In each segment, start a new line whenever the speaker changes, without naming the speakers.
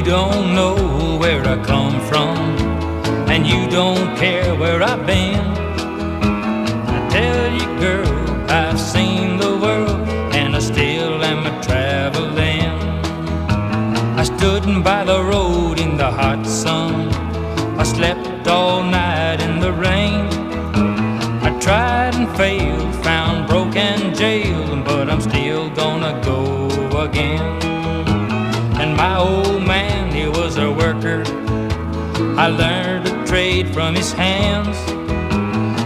don't know where I come from, and you don't care where I've been. I tell you, girl, I've seen the world, and I still am a-traveling. I stood by the road in the hot sun, I slept all night in the rain. I tried and failed, found broken jail, but I'm still gonna go again. And my old man, he was a worker, I learned a trade from his hands.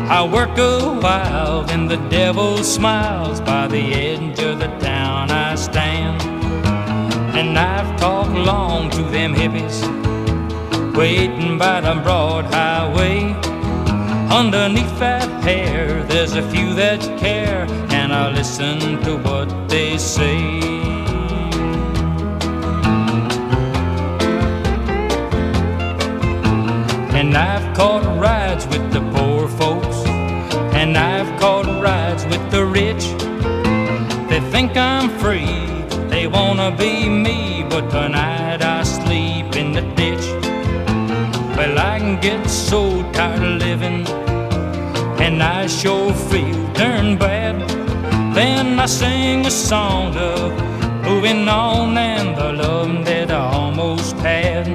I work a while, then the devil smiles, by the edge of the town I stand. And I've talked long to them hippies, waiting by the broad highway. Underneath that hair, there's a few that care, and I listen to what they say. And I've caught rides with the poor folks, and I've caught rides with the rich. They think I'm free, they wanna be me, but tonight I sleep in the ditch. Well, I can get so tired of living, and I sure feel darn bad. Then I sing a song of moving on and the love that I almost had.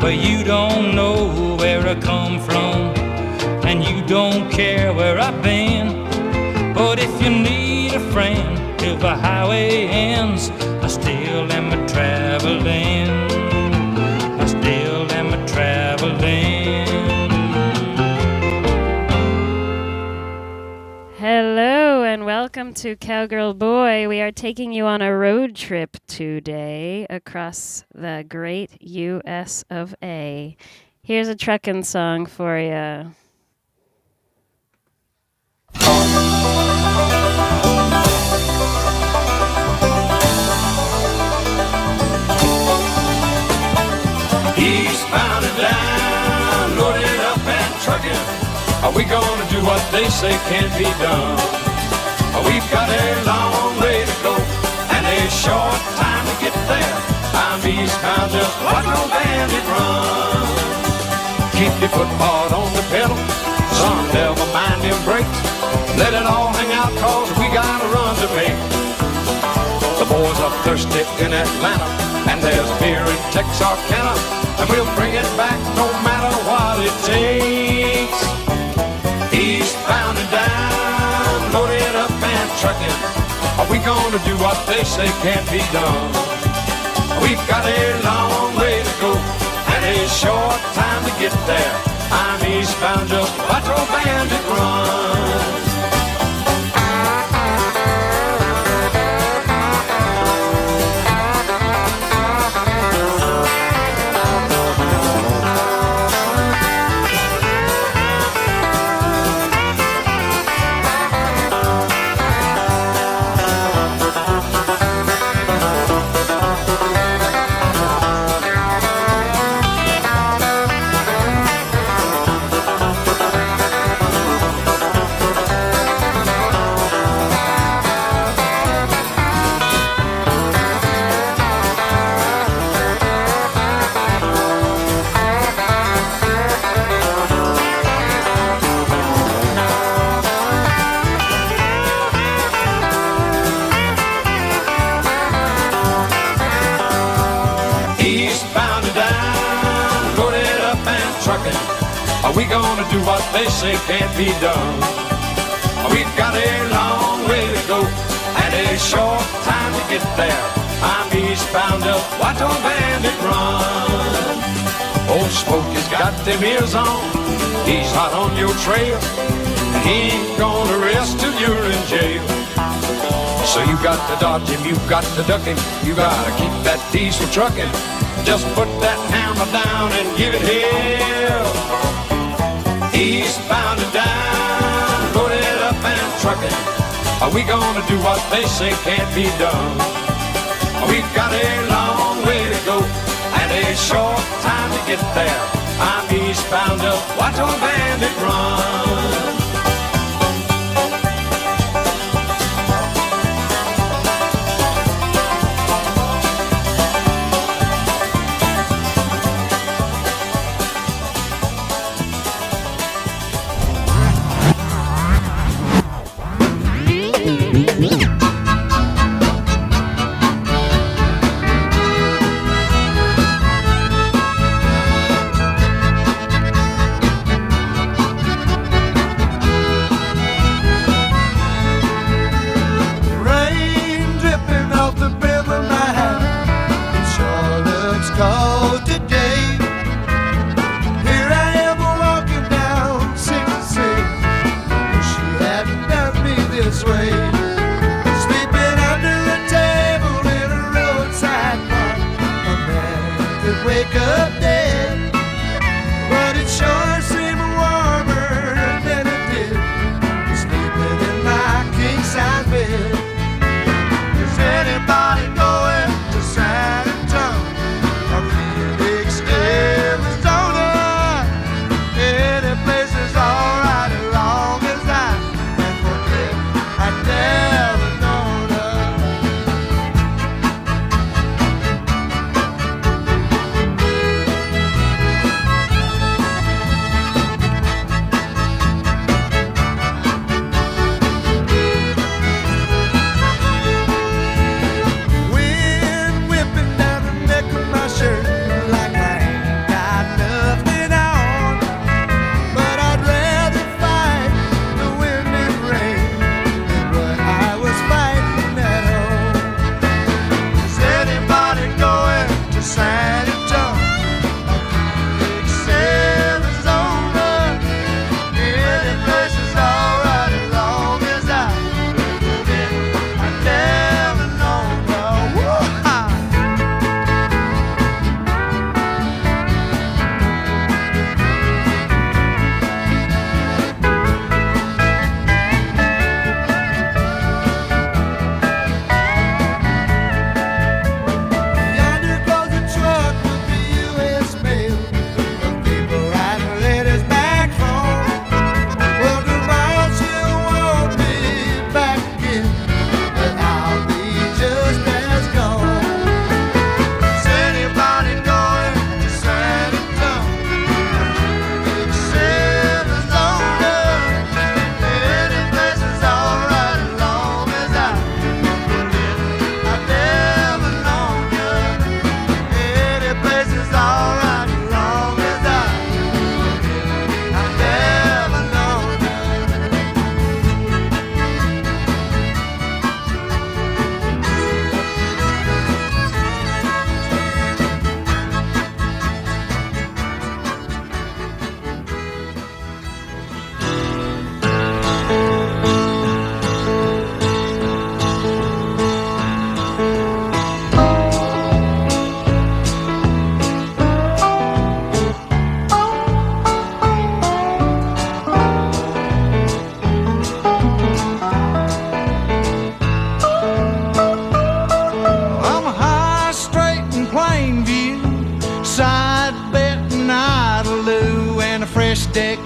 But you don't know where I come from, and you don't care where I've been. But if you need a friend till the highway ends, I still am a-traveling. I still am a-traveling.
Hello and welcome to Cowgirlboy. We are taking you on a road trip today across the great U.S. of A. Here's a truckin' song for you.
Eastbound and down, loaded up and truckin'. Are we gonna do what they say can't be done? We've got a long way to go and a short time to get there. I'm eastbound, just watch no bandit run. Keep your foot hard on the pedal, son, never mind them brakes. Let it all hang out, cause we got a run to make. The boys are thirsty in Atlanta, and there's beer in Texarkana, and we'll bring it back no matter what it takes. Eastbound and down, loaded up and truckin'. Are we gonna do what they say can't be done? We've got a long way to go and a short time to get there. I'm eastbound, just watch old bandit run. Are we gonna do what they say can't be done? We've got a long way to go and a short time to get there. I'm eastbound up, watch old bandit run. Old Smokey's got them ears on, he's hot on your trail, and he ain't gonna rest till you're in jail. So you got to dodge him, you got to duck him, you gotta keep that diesel trucking. Just put that hammer down and give it hell. Eastbound and down, loaded up and trucking. Are we gonna do what they say can't be done? We've got a long way to go and a short time to get there. I'm eastbound up, watch old bandit run.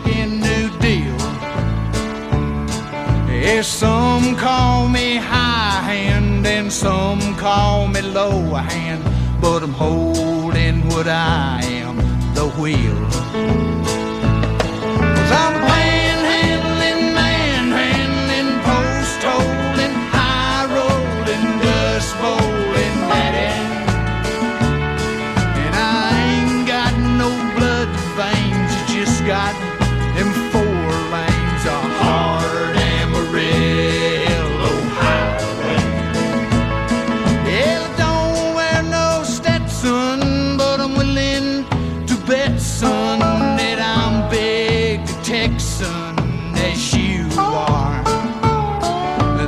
American New Deal. Yes, some call me high hand and some call me low hand, but I'm holding what I am, the wheel. 'Cause I'm panhandling, manhandling, post holding, high rolling, dust bowling, daddy. And I ain't got no blood veins, you just got them 4 lanes of hard Amarillo highway. Yeah, I don't wear no Stetson, but I'm willing to bet, son, that I'm big Texan as you are.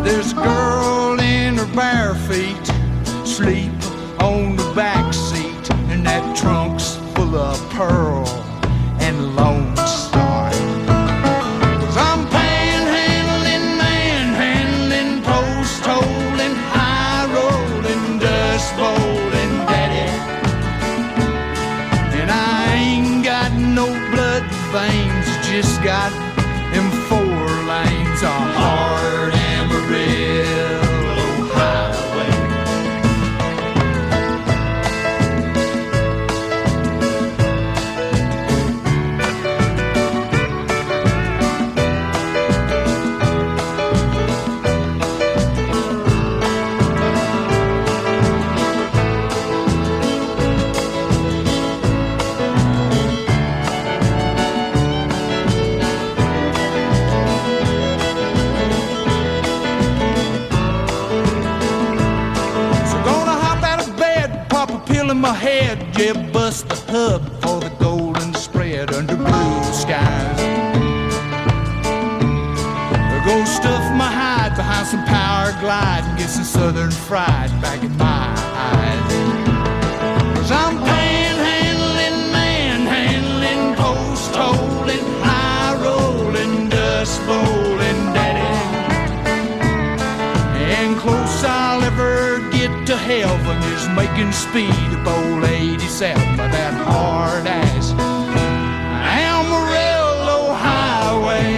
There's a girl in her bare feet, sleep on the back seat, and that trunk's full of pearl and Lone Star. 'Cause I'm panhandling, manhandling, post holding, high rolling, dust bowling, daddy. And I ain't got no blood veins, just got them 4 lanes of hard Amarillo highway. In my head, yeah, bust the hub for the golden spread under blue skies. Go stuff my hide behind some power glide and get some southern fried back in my eyes. 'Cause I'm panhandling, manhandling, post holding, high rolling, dust bowling, daddy. And close I'll ever get to heaven is making speed of old 87 by that hard ass Amarillo highway.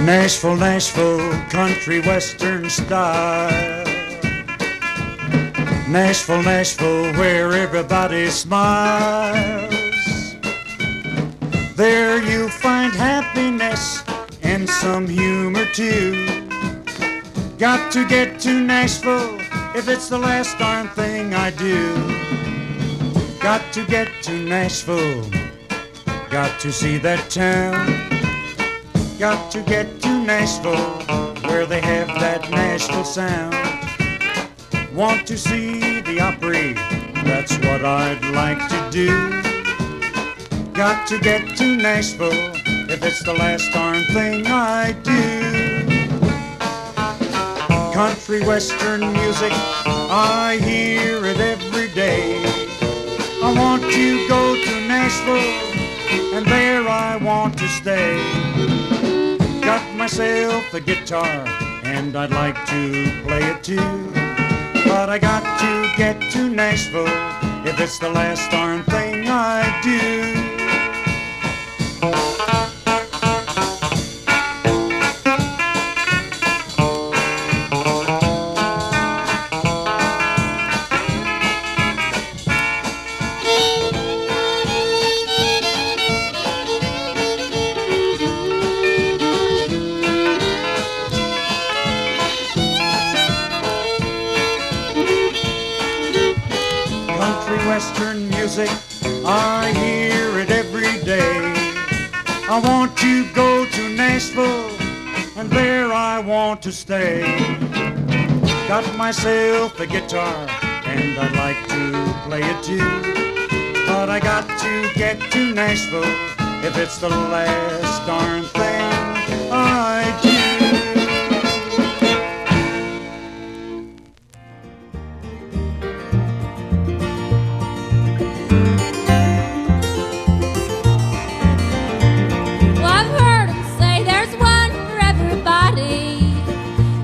Nashville, Nashville, country western style. Nashville, Nashville, where everybody smiles. There you'll find happiness and some humor too. Got to get to Nashville if it's the last darn thing I do. Got to get to Nashville, got to see that town. Got to get to Nashville, where they have that Nashville sound. Want to see the Opry, that's what I'd like to do. Got to get to Nashville, if it's the last darn thing I do. Country western music, I hear it every day. I want to go to Nashville, and there I want to stay. Got myself a guitar, and I'd like to play it too. But I got to get to Nashville, if it's the last darn thing I do. Western music, I hear it every day. I want to go to Nashville, and there I want to stay. Got myself a guitar, and I'd like to play it too. But I got to get to Nashville if it's the last darn thing I do.
Well, I've heard 'em say there's one for everybody,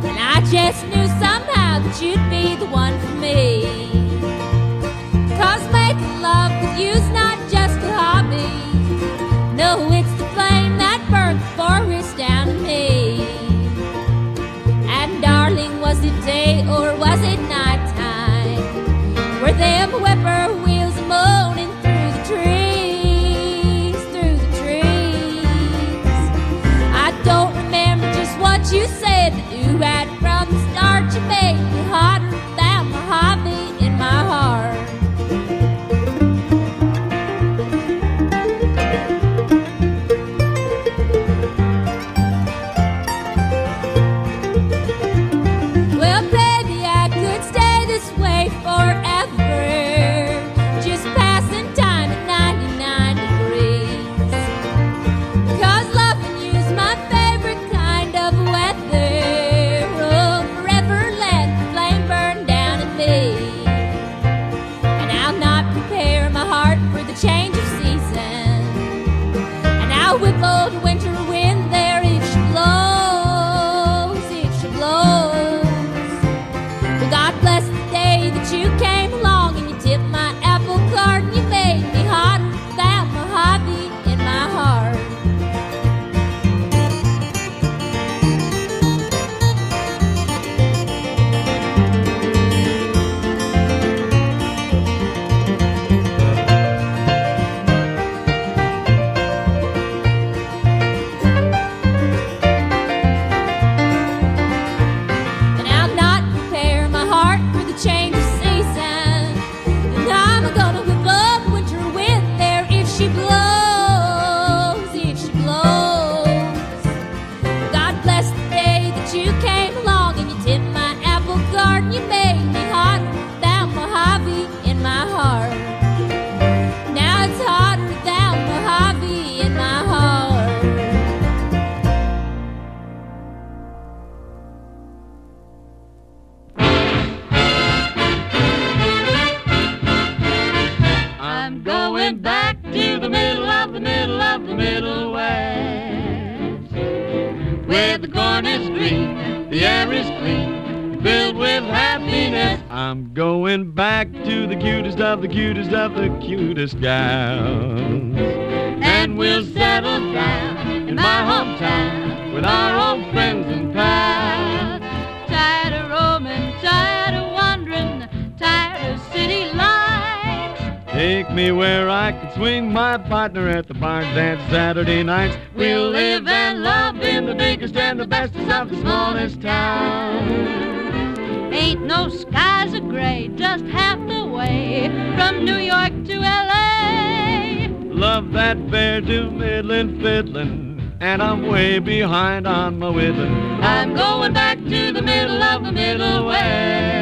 and I just knew somehow that you'd be the one for me. 'Cause making love with you's not just a hobby. No, it's the flame that burns the forest down in me. And darling, was it day or was it nighttime? Were them whippoorwills moaning through the trees, through the trees? I don't remember just what you said, but you had from the start. You made me hotter than my hobby in my heart. Well, baby, I could stay this way forever, just passing time at 99 degrees. 'Cause loving you's my favorite kind of weather. Oh, forever let the flame burn down in me. And I'll not prepare my heart for the change of season. And I'll whip old winter wind there if she blows, if she blows. Well, God bless the day that you came along and you tipped my apple cart and you made me hotter than my hobby in my heart. And I'll not prepare my heart for the change of season. And I'm gonna whip up winter wind there if she blows, if she blows. God bless the day that you came along and you tipped my apple cart and you made me hotter than my hobby in my heart. Now it's hotter than my hobby in my heart.
I'm going back to the middle of the middle of the Middle West, where the corn is green, the air is clean, filled with happiness. I'm going back to the cutest of the cutest of the cutest gals, and we'll settle down in my hometown with our old friends and pals. Tired of roaming, tired of wandering, tired of city lights. Take me where I can swing my partner at the barn dance Saturday nights. We'll live and love in the biggest and the bestest of the smallest towns. Ain't no skies of gray, just half the way from New York to L.A. Love that fair to middling fiddling, and I'm way behind on my whittling. I'm going back to the middle of the Middle West.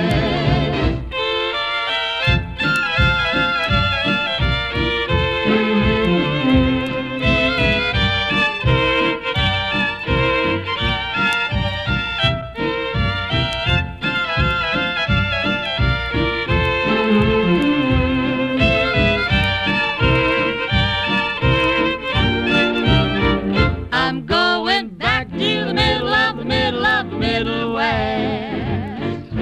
I'm going back to the middle of the middle of the Middle West,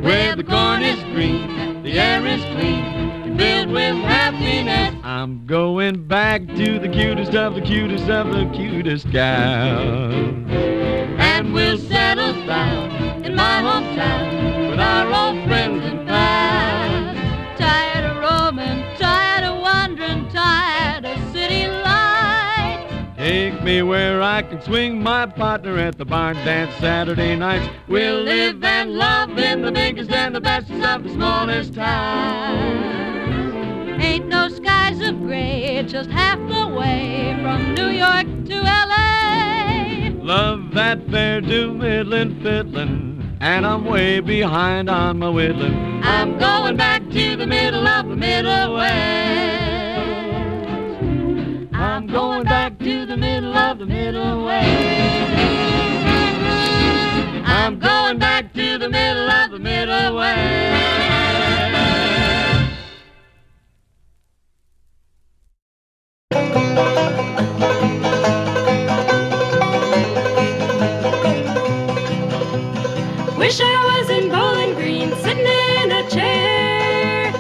where the corn is green, the air is clean, filled with happiness. I'm going back to the cutest of the cutest of the cutest gals, and we'll settle down in my hometown with our old friends and pals. Tired of roaming, tired of wandering, tired of city lights. Take me where I can swing my partner at the barn dance Saturday nights. We'll live and love in the biggest and the bestest of the smallest towns. those skies of gray, just half the way from New York to L.A.
Love that fair do middlin' fiddlin', and I'm way behind on my whittlin'.
I'm going back to the middle of the Middle West. I'm going back to the middle of the Middle West. I'm going back to the middle of the Middle West.
Wish I was in Bowling Green, sitting in a chair.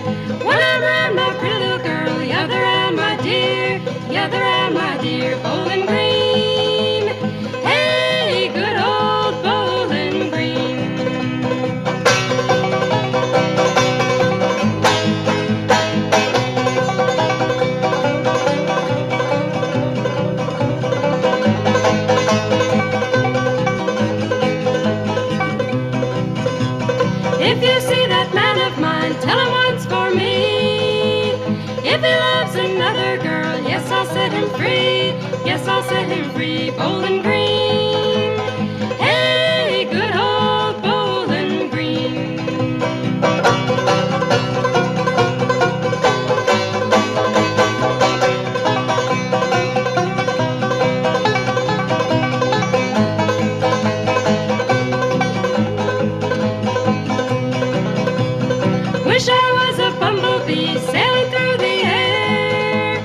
One arm around my pretty little girl, the other around my dear, the other around my dear Bowling Green. Hey, good old Bowling Green. If you see that man of mine, tell him once for me. If he loves another girl, yes, I'll set him free. Yes, I'll set him free. Bowling Green. Hey, good old Bowling Green. Wish I was a bumblebee sailing through the air.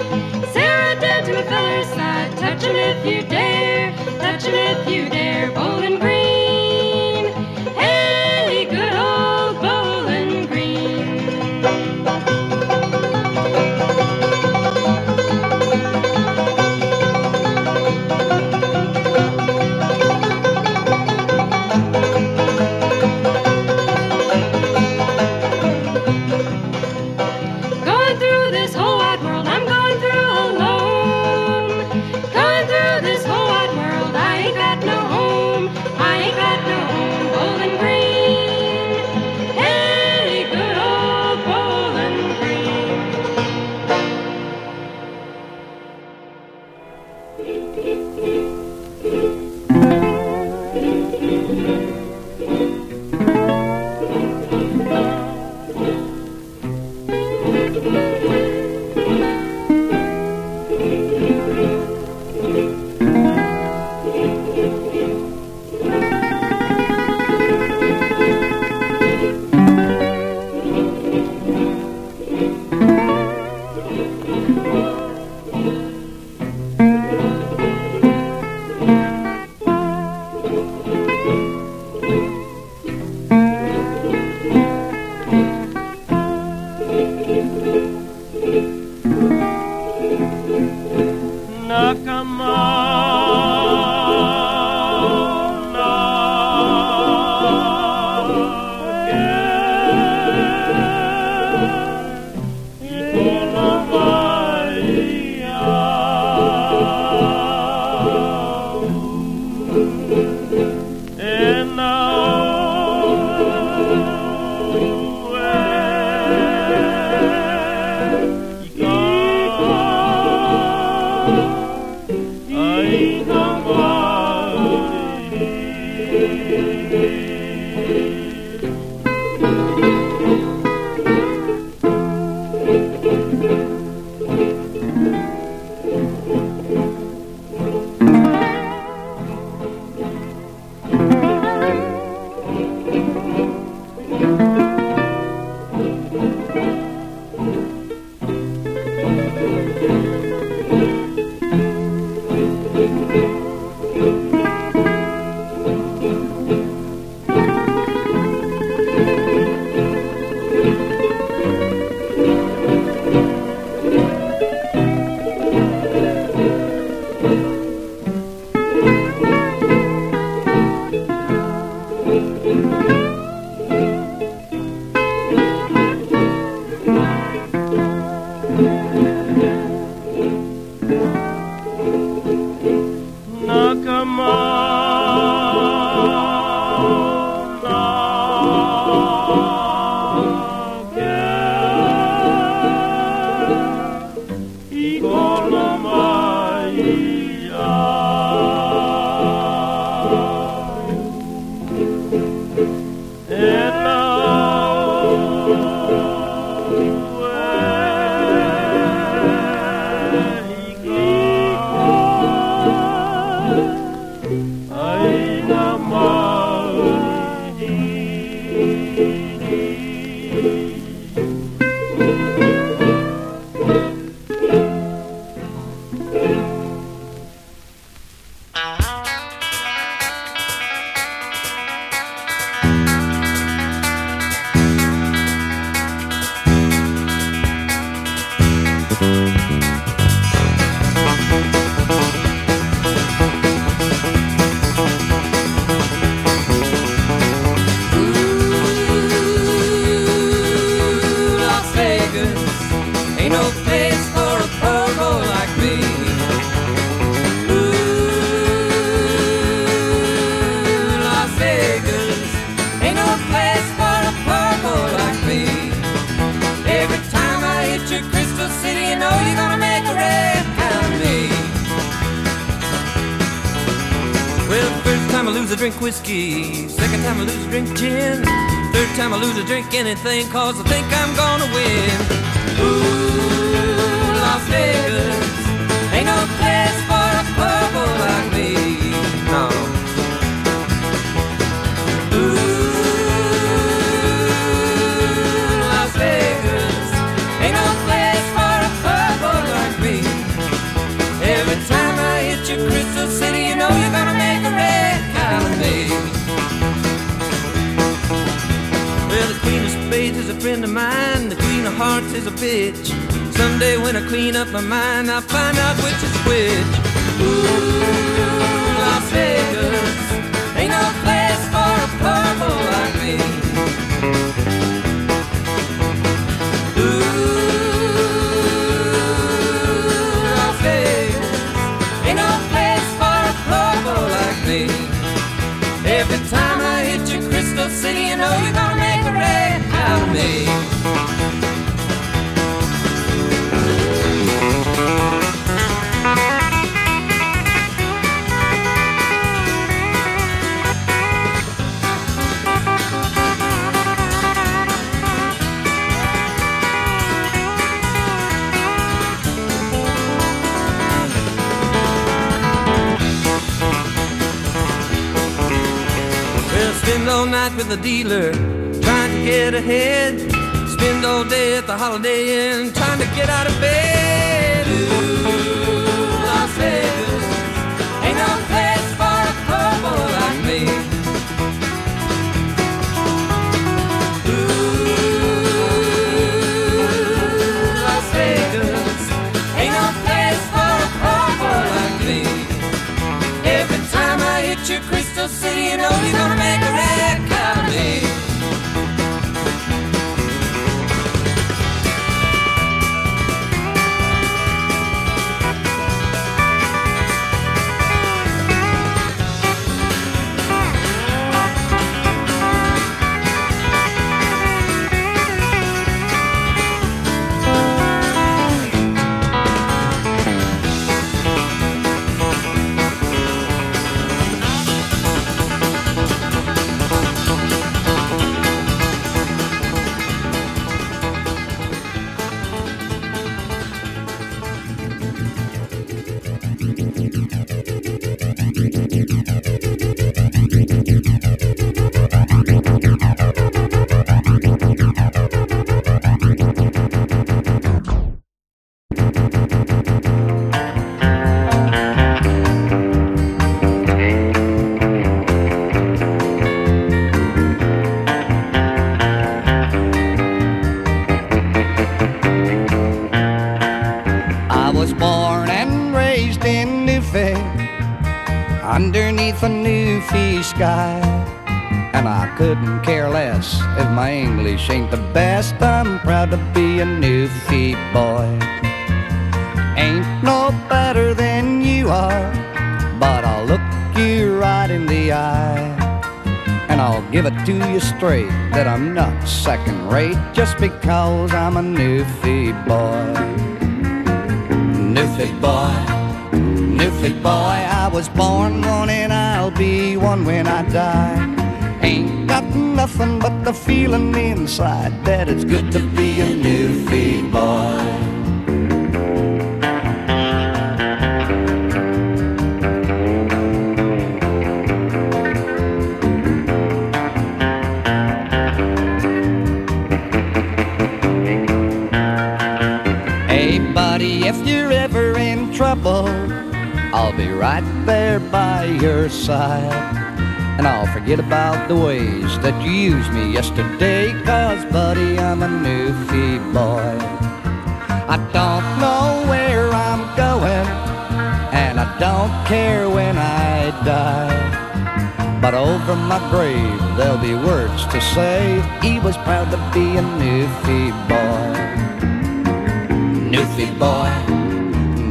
Sarah down to a feller's side, touch him if you dare, touch him if you dare. Bowling Green. Hey, good old Bowling Green. Going through this whole wide world, I'm going through alone. Going through this whole wide world, I ain't got no home. I ain't got no home. Bowling Green. Hey, good old Bowling Green.
And
Whiskey. Second time I lose a drink gin. Third time I lose a drink anything, cause I think I'm gonna win. Ooh, Las Vegas ain't no place for a purple like me. No. Ooh, Las Vegas ain't no place for a purple like me. Every time I hit your Crystal City, you know you're gonna make a red out of me. Well, the Queen of Spades is a friend of mine. The Queen of Hearts is a bitch. Someday when I clean up my mind, I'll find out which is which. Ooh, Las Vegas ain't no place for a purple like me. Ooh, Las Vegas ain't no place for a purple like me. Every time I hit your Crystal City, you know you're gonna make a red out of me. Spend all night with the dealer, trying to get ahead. Spend all day at the Holiday Inn, trying to get out of bed. Ooh, Las Vegas ain't no place for a purple like me. Ooh, Las Vegas ain't no place for a purple like me. Every time I hit your Crystal City, you know you're gonna make a red out of me.
Underneath a new fee sky, and I couldn't care less if my English ain't the best. I'm proud to be a new fee boy. Ain't no better than you are, but I'll look you right in the eye, and I'll give it to you straight that I'm not second rate just because I'm a new fee boy. New fee boy, new fee boy. I was born one and I'll be one when I die. Ain't got nothing but the feeling inside that it's good to be a new fee boy. trouble, I'll be right there by your side. And I'll forget about the ways that you used me yesterday, 'cause buddy, I'm a new fee boy. I don't know where I'm going, and I don't care when I die. But over my grave there'll be words to say, he was proud to be a Newfie boy. Newfie boy,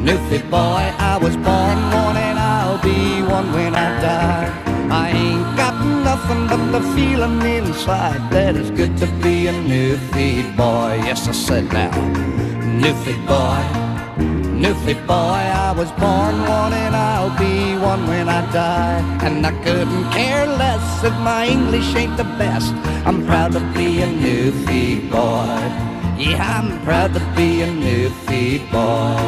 Newfie boy, I was born one and I'll be one when I die. I ain't got nothing but the feeling inside that it's good to be a Newfie boy. Yes, I said now, Newfie boy, Newfie boy, I was born one and I'll be one when I die. And I couldn't care less if my English ain't the best. I'm proud to be a Newfie boy. Yeah, I'm proud to be a Newfie boy.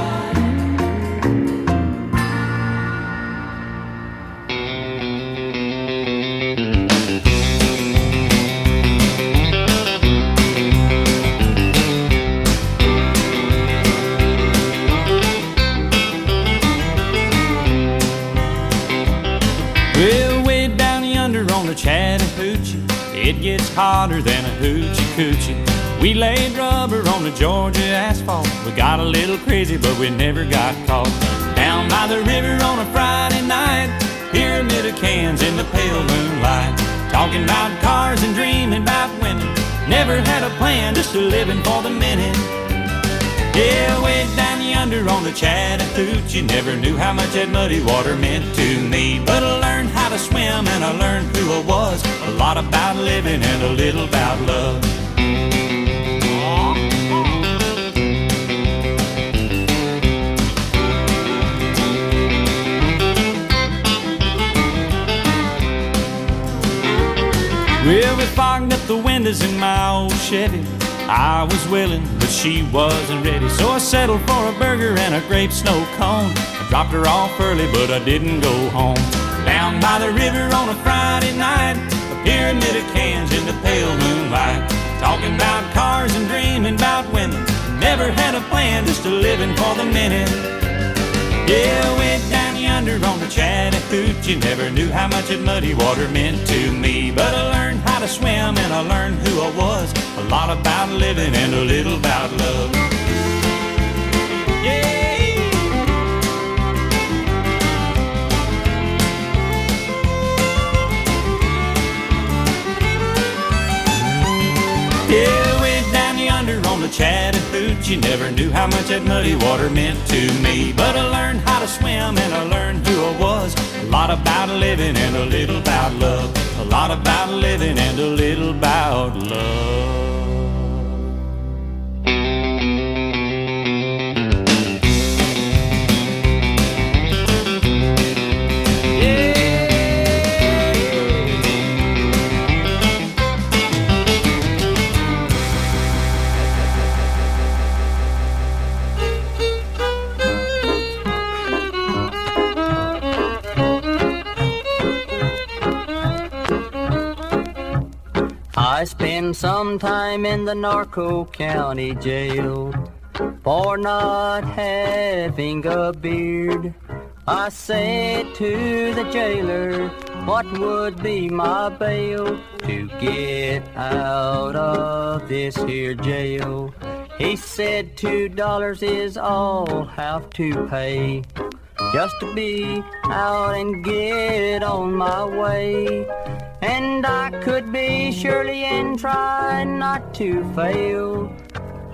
Well, way down yonder on the Chattahoochee, it gets hotter than a hoochie coochie. We laid rubber on the Georgia asphalt. We got a little crazy, but we never got caught. Down by the river on a Friday night, pyramid of cans in the pale moonlight. Talking about cars and dreaming about women. Never had a plan, just a living for the minute. Yeah, way down yonder on the Chattahoochee, never knew how much that muddy water meant to me. But I learned how to swim and I learned who I was. A lot about living and a little about love. Well, we fogged up the windows in my old Chevy. I was willing, but she wasn't ready. So I settled for a burger and a grape snow cone. I dropped her off early, but I didn't go home. Down by the river on a Friday night, a pyramid of cans in the pale moonlight. Talking about cars and dreaming about women. Never had a plan, just a living for the minute. Yeah, way down yonder on the Chattahoochee, never knew how much that muddy water meant to me. But I learned how to swim and I learned who I was. A lot about living and a little about love. Yeah. Yeah, way down yonder on the Chattahoochee, never knew how much that muddy water meant to me. But I learned how to swim and I learned who I was. A lot about living and a little about love. A lot about living and a little about love.
I spent some time in the Narco County jail for not having a beard. I said to the jailer, what would be my bail to get out of this here jail? He said $2 is all I'll have to pay just to be out and get on my way. And I could be surely and try not to fail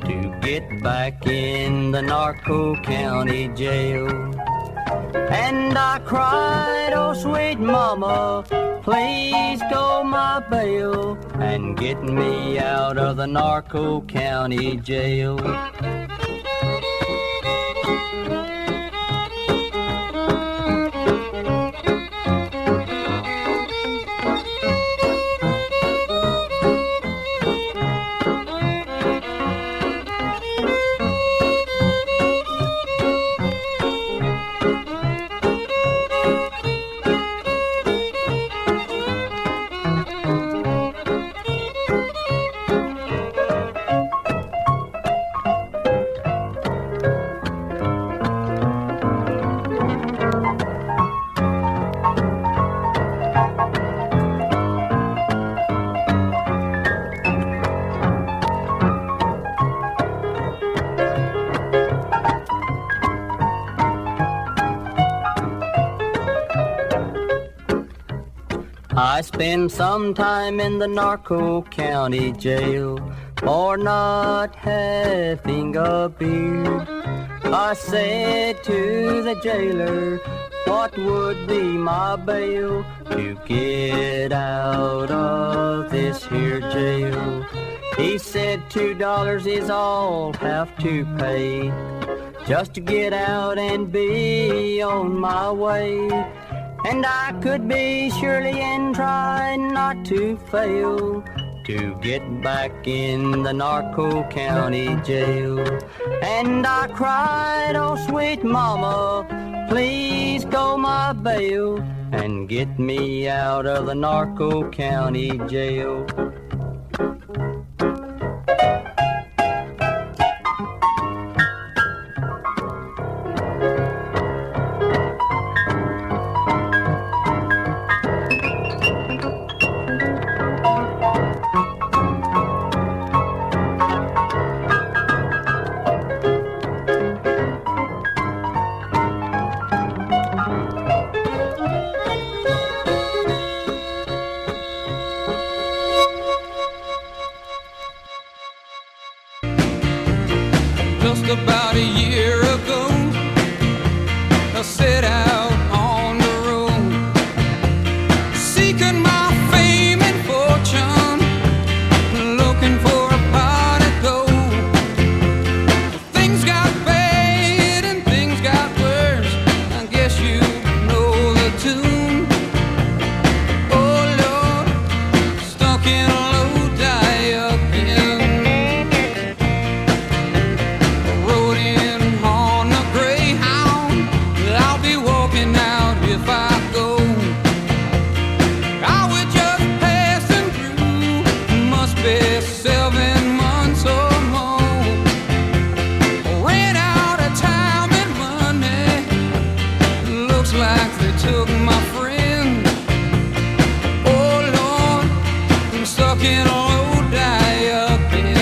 to get back in the Narco County jail. And I cried, oh sweet mama, please go my bail and get me out of the Narco County jail.
spent some time in the Narco County Jail for not having a beard. I said to the jailer, what would be my bail to get out of this here jail? He said $2 is all have to pay just to get out and be on my way. And I could be surely and try not to fail to get back in the Narco County Jail. And I cried, oh sweet mama, please go my bail and get me out of the Narco County Jail.
Just about a year ago, I set out on the road, seeking my fame and fortune, looking for a pot of gold. Things got bad and things got worse, I guess you know the tune. Oh Lord, stuck in a low die-up-in. Rode in on a Greyhound, I'll be walking out if I go. I was just passing through, must be 7 months or more. Ran out of time and money, looks like they took my friend. Oh Lord, I'm stuck in a low die-up-in.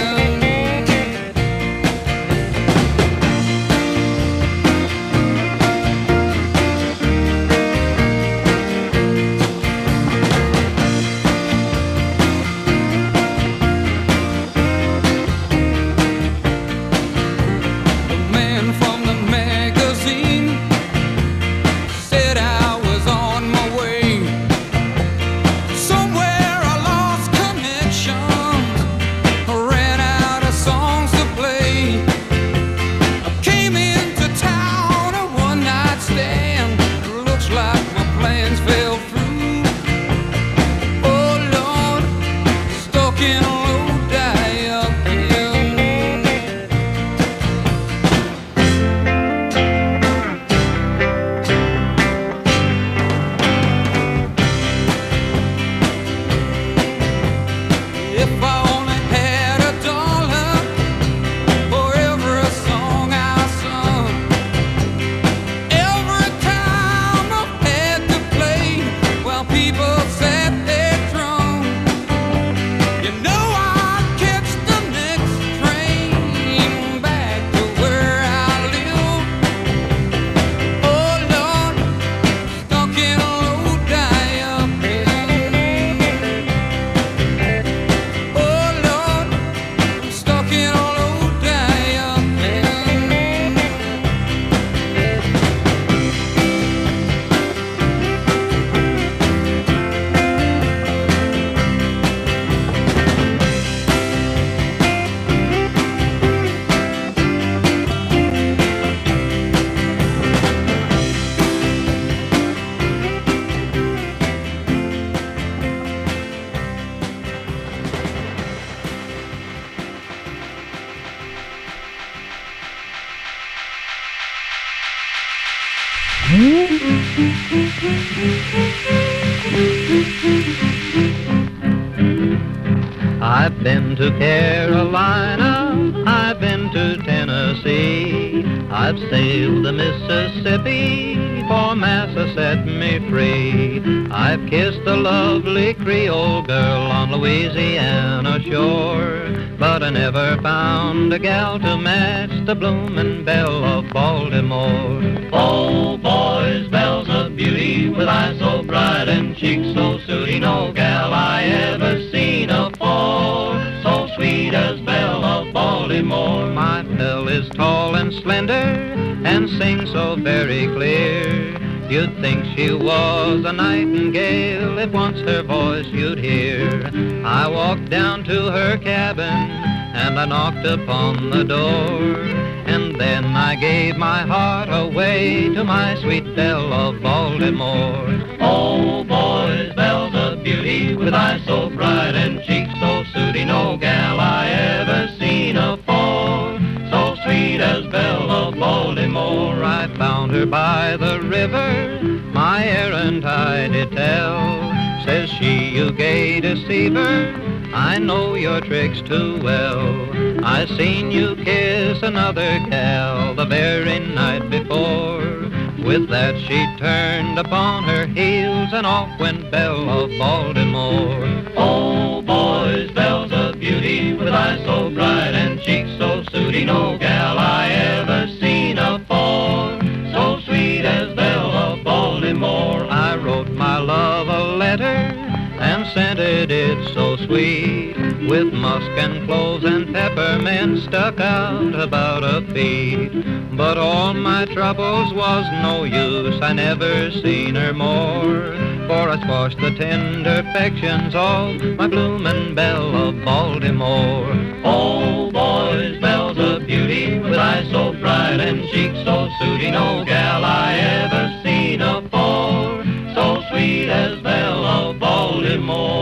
The man from the magazine said I was on my way. Somewhere I lost connections, ran out of songs to play. I came into town a one-night stand, looks like my plans fell through. Oh Lord, stuck in a low die-up-in. If I only had $1 for every song I sung, every time I had to play while people sat there drunk, you know I'd catch the next train back to where I live. Oh Lord, stuck in a low die-up-in. Oh Lord, I'm stuck in a low die-up-in.
I've been to Carolina, I've been to Tennessee, I've sailed the Mississippi, for Massa set me free. I've kissed a lovely Creole girl on Louisiana shore, but I never found a gal to match the bloomin' belle of Baltimore. Oh, boys, bells of beauty with eyes so bright and cheeks so sooty. No gal I ever seen afore, so sweet as Belle of Baltimore. My Belle is tall and slender and sings so very clear. You'd think she was a nightingale if once her voice you'd hear. I walked down to her cabin and I knocked upon the door, and then I gave my heart away to my sweet Belle of Baltimore. Oh, boys, Belle's a beauty with eyes so bright and cheeks so sooty. No gal I ever seen afore, so sweet as Belle of Baltimore. I found her by the river, my errand I did tell. Says she, you gay deceiver, I know your tricks too well. I seen you kiss another gal the very night before. With that she turned upon her heels and off went Belle of Baltimore. Oh, boys, Belle's a beauty with eyes so bright and cheeks so sooty. No gal I ever seen afore, so sweet as Belle of Baltimore. I wrote my love a letter and scented it so sweet, with musk and cloves and peppermint stuck out about a feet. But all my troubles was no use, I never seen her more, for I squashed the tender affections of my bloomin' Belle of Baltimore. Oh, boys, Belle's a beauty with eyes so bright and cheeks so sooty. No gal I ever seen afore, so sweet as Belle of Baltimore.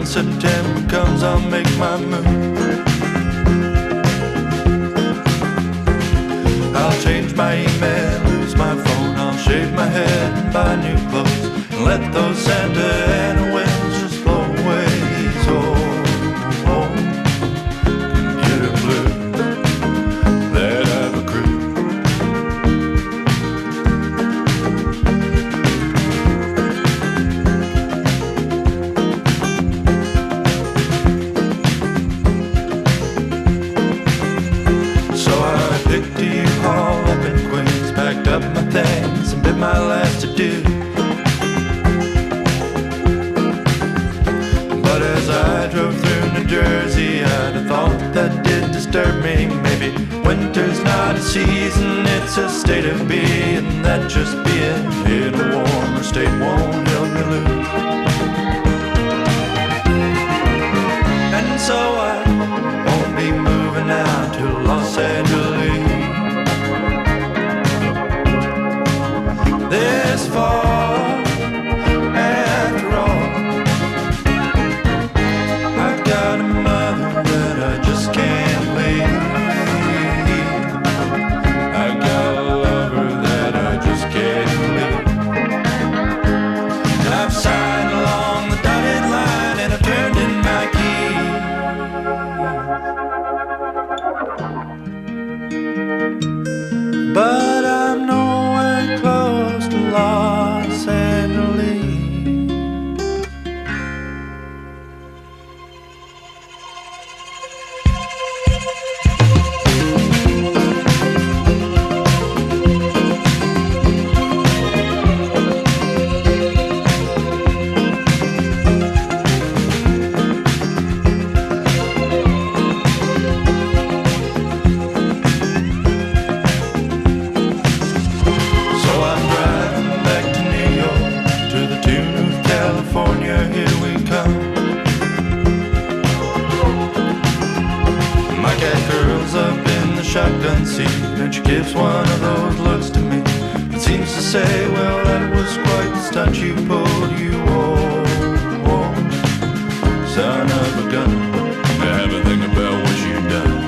September comes, I'll make my move. I'll change my email, lose my phone. I'll shave my head and buy new clothes, and let those Santa Ana winds just blow away these old computer blues that I've accrued. Up my things and bid my last adieu. But as I drove through New Jersey, I'd have thought that did disturb me. Maybe winter's not a season, it's a state of being. That just being in a warmer state won't help me lose. And so I won't be moving out to Los Angeles this far. After all, I've got a mother that I just can't leave. I've got a lover that I just can't leave. And I've signed along the dotted line and I've turned in my key. But I'm nowhere close to Los Angeles. Shotgun seat, and she gives one of those looks to me. It seems to say, well, that was quite the stunt you pulled, you old son of a gun. I have a thing about what you've done.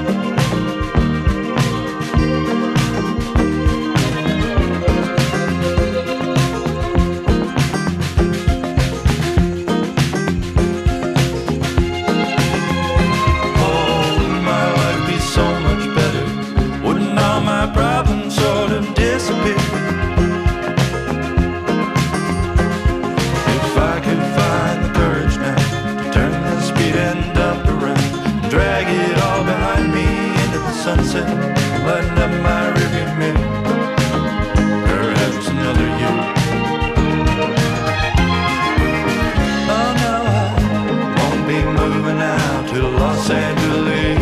sunset, lighting up my rearview mirror. Perhaps another year. Oh no, I won't be moving out to Los Angeles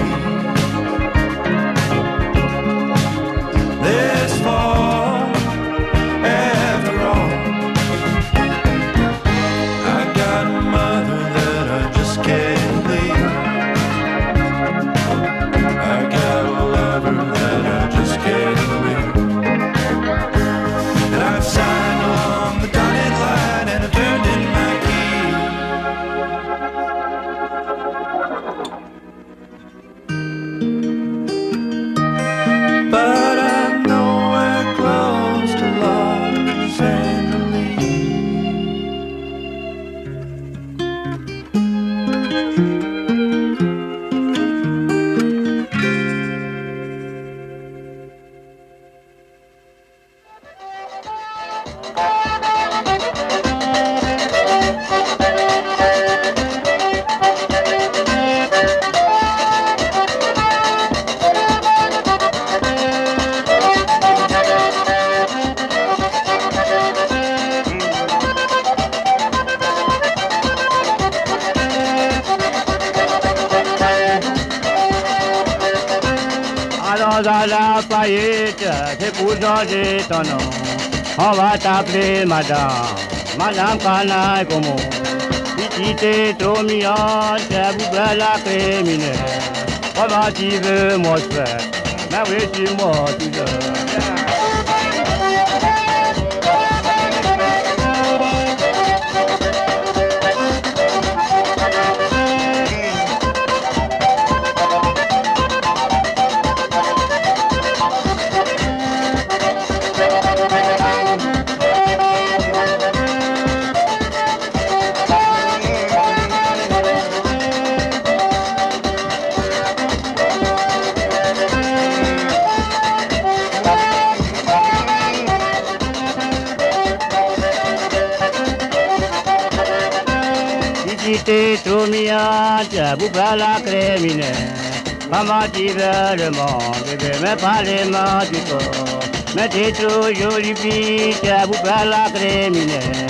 this fall. After all, I got a mother that I just can't leave. I got a lover that I just can't leave. And I've signed on the dotted line and I've turned in my key. But I'm nowhere close to Los Angeles.
Allons à la paillette, c'est pour changer ton nom. On va t'appeler madame, madame Canaille como. Petite trop mignonne, c'est vous belle la criminelle. Comment tu veux mon frère, mais oui c'est moi toujours. T'es trop mignonne, vous pas la criminelle. Comment tu veux le monde, bébé, mais pas les mains du corps. Mais t'es trop jolie fille, vous pas la criminelle.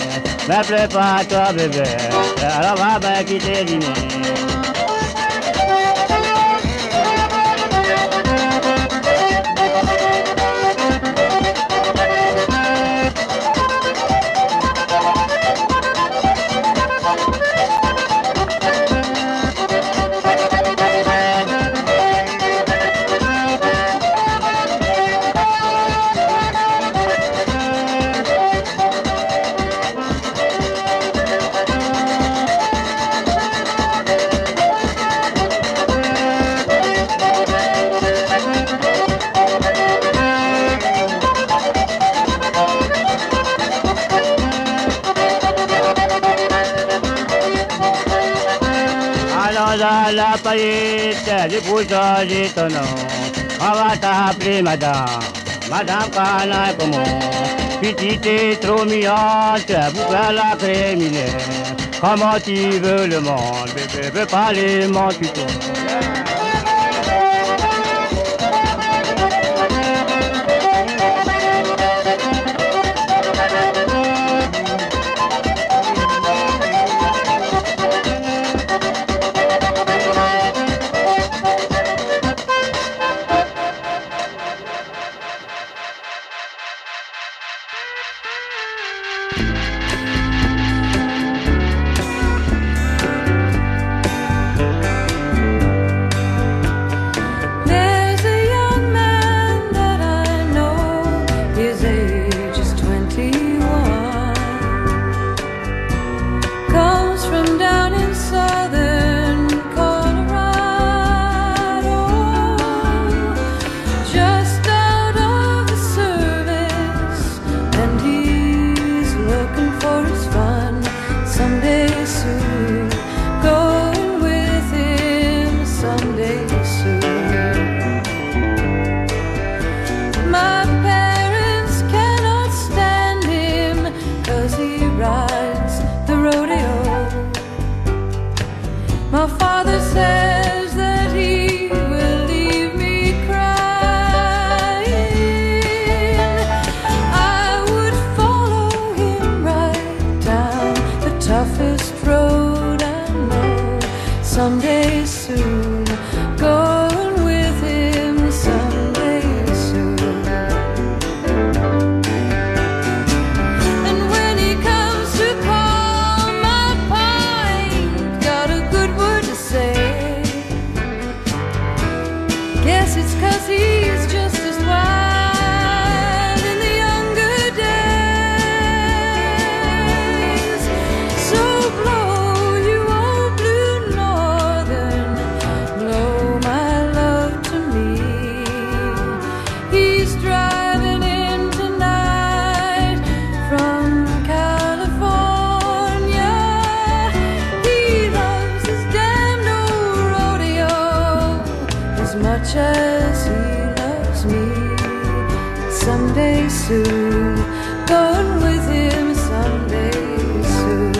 Mais pleure pas toi, bébé, alors va bien quitter dîner. À la paillette, j'ai pour changer ton nom. On va t'appeler madame, madame Canaille como. Petite trop mignonne, vous faire la criminelle. Comment tu veux le monde, bébé, veux pas les mentir.
Guess it's 'cause he's just as wild in the younger days. So blow, you old blue northern, blow my love to me. He's driving in tonight from California. He loves his damn old rodeo as much as he loves me. Someday soon, going with him someday soon.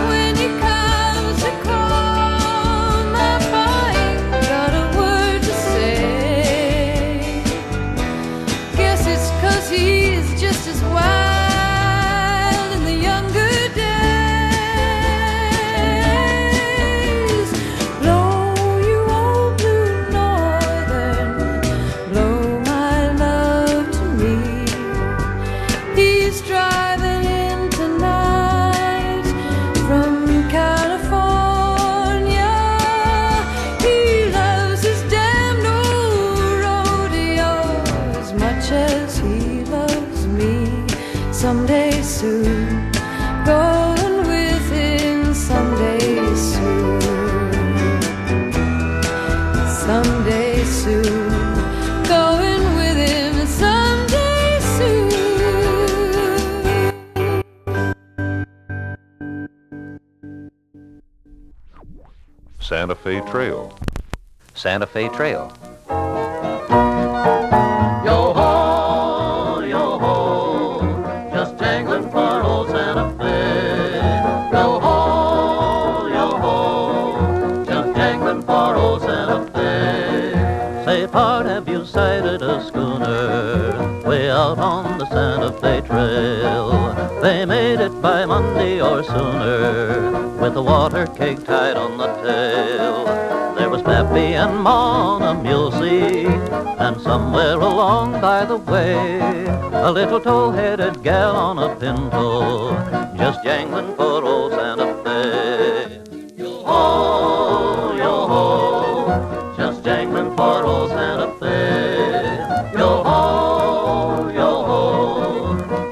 When he comes to call, my boy ain't got a word to say. Guess it's 'cause he's just as wild in the younger days. Blow, you old blue northern, blow my love to me. He's driving in tonight from California. He loves his damn old rodeo as much as he loves me. Someday soon, going with him someday soon. Someday soon, going with him someday soon.
Santa Fe Trail.
Santa Fe Trail.
Yo ho, just jangling for old Santa Fe. Yo ho, just jangling for old Santa Fe.
Say, Pard, have you sighted a schooner way out on the Santa Fe Trail? They made it by Monday or sooner with the water keg tied on the tail. There was Pappy and Ma on a mulesy, and somewhere along by the way, a little tow-headed gal on a pinto, just jangling for old Santa Fe. Yo-ho, just jangling for old Santa Fe. Yo-ho,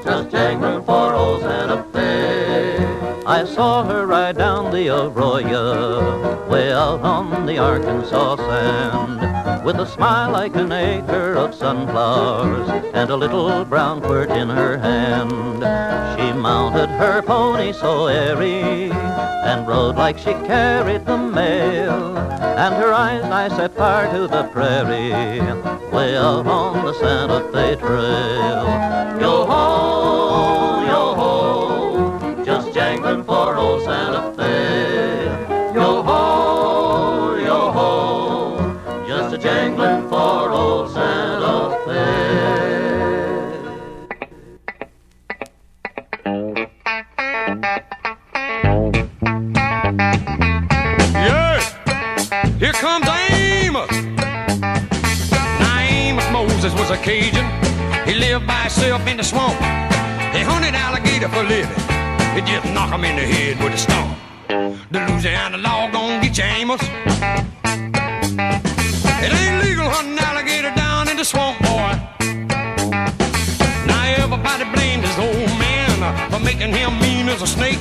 just jangling for old Santa Fe. I saw her ride down the Arroyo, way out on the Arkansas sand, with a smile like an acre of sunflowers and a little brown quirt in her hand. She mounted her pony so airy and rode like she carried the mail, and her eyes nice set fire to the prairie, way out on the Santa Fe Trail. Yo-ho, just jangling for old Santa Fe. Yo-ho, just a jangling for old Santa Fe.
Yeah, here comes Amos. Now Amos Moses was a Cajun. He lived by himself in the swamp. He hunted alligator for a living. He just knock him in the head with a stump. The Louisiana law gon' get you, Amos. It ain't legal hunting alligator down in the swamp, boy. Now everybody blamed his old man for making him mean as a snake.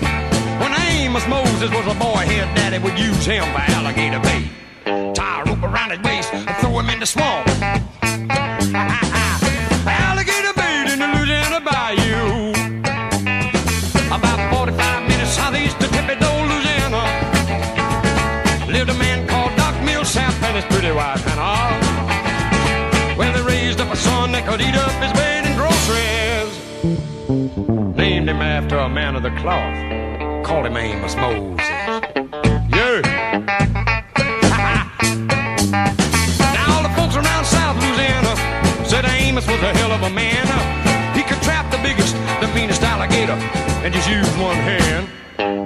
When Amos Moses was a boy, his daddy would use him for alligator bait. Tie a rope around his waist and throw him in the swamp. Alligator bait in the Louisiana bayou. About 45 minutes southeast of Tippy-Doe, Louisiana, lived a man called Doc Millsap and his pretty wife Hannah. Well, they raised up a son that could eat up his bait and groceries. Named him after a man of the cloth. called him Amos Moses. Yeah. Now all the folks around South Louisiana said Amos was a hell of a man. He could trap the biggest, the meanest alligator and just use one hand.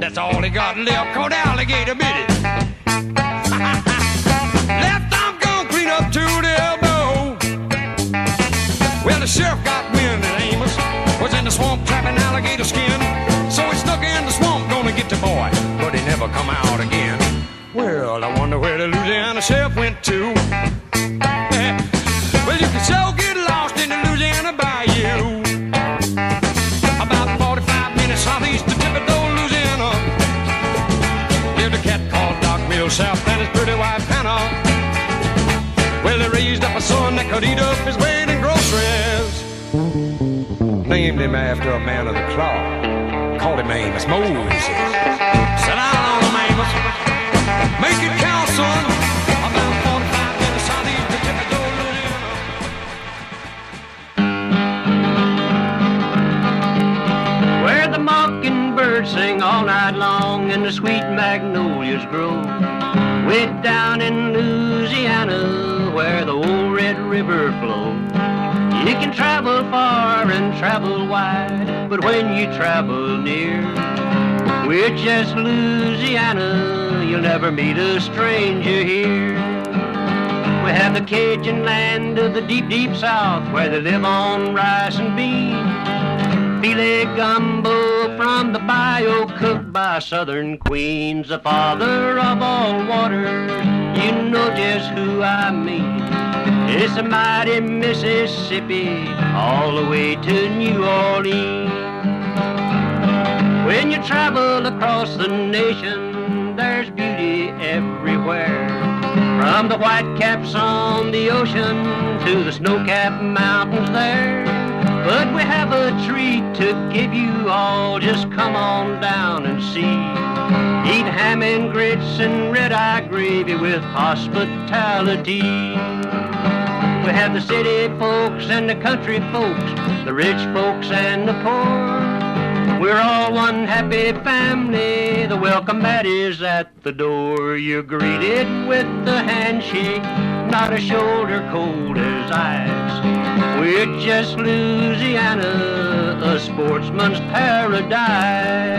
That's all he got left, called alligator bit it. Left arm gone clean up to the elbow. Well, the sheriff got wind that Amos was in the swamp trapping alligator skin. So he snuck in the swamp, gonna get the boy, but he never come out again. Well, I wonder where the Louisiana sheriff went to. Well, you can sure get lost in the Louisiana bayou. About 45 minutes southeast of Thibodaux, Louisiana, lived a cat called Doc Mills South and his pretty wife Hannah. Well, they raised up a son that could eat up his weight in groceries. Named him after a man of the cloth, called him Amos Moses. Sit down on him, Amos. Make it count, son. About 45 minutes southeast of Thibodaux, Louisiana.
Where the mockingbirds sing all night long and the sweet magnolias grow. Way down in Louisiana where the old Red River flows. You can travel far and travel wide, but when you travel near, we're just Louisiana, you'll never meet a stranger here. We have the Cajun land of the deep, deep south, where they live on rice and beans. Filet gumbo from the bayou, cooked by southern queens. The father of all waters, you know just who I mean. It's the mighty Mississippi, all the way to New Orleans. When you travel across the nation, there's beauty everywhere. From the white caps on the ocean to the snow-capped mountains there. But we have a treat to give you all, just come on down and see. Eat ham and grits and red-eye gravy with hospitality. We have the city folks and the country folks, the rich folks and the poor. We're all one happy family, the welcome mat is at the door. You're greeted with a handshake, not a shoulder cold as ice. We're just Louisiana, a sportsman's paradise.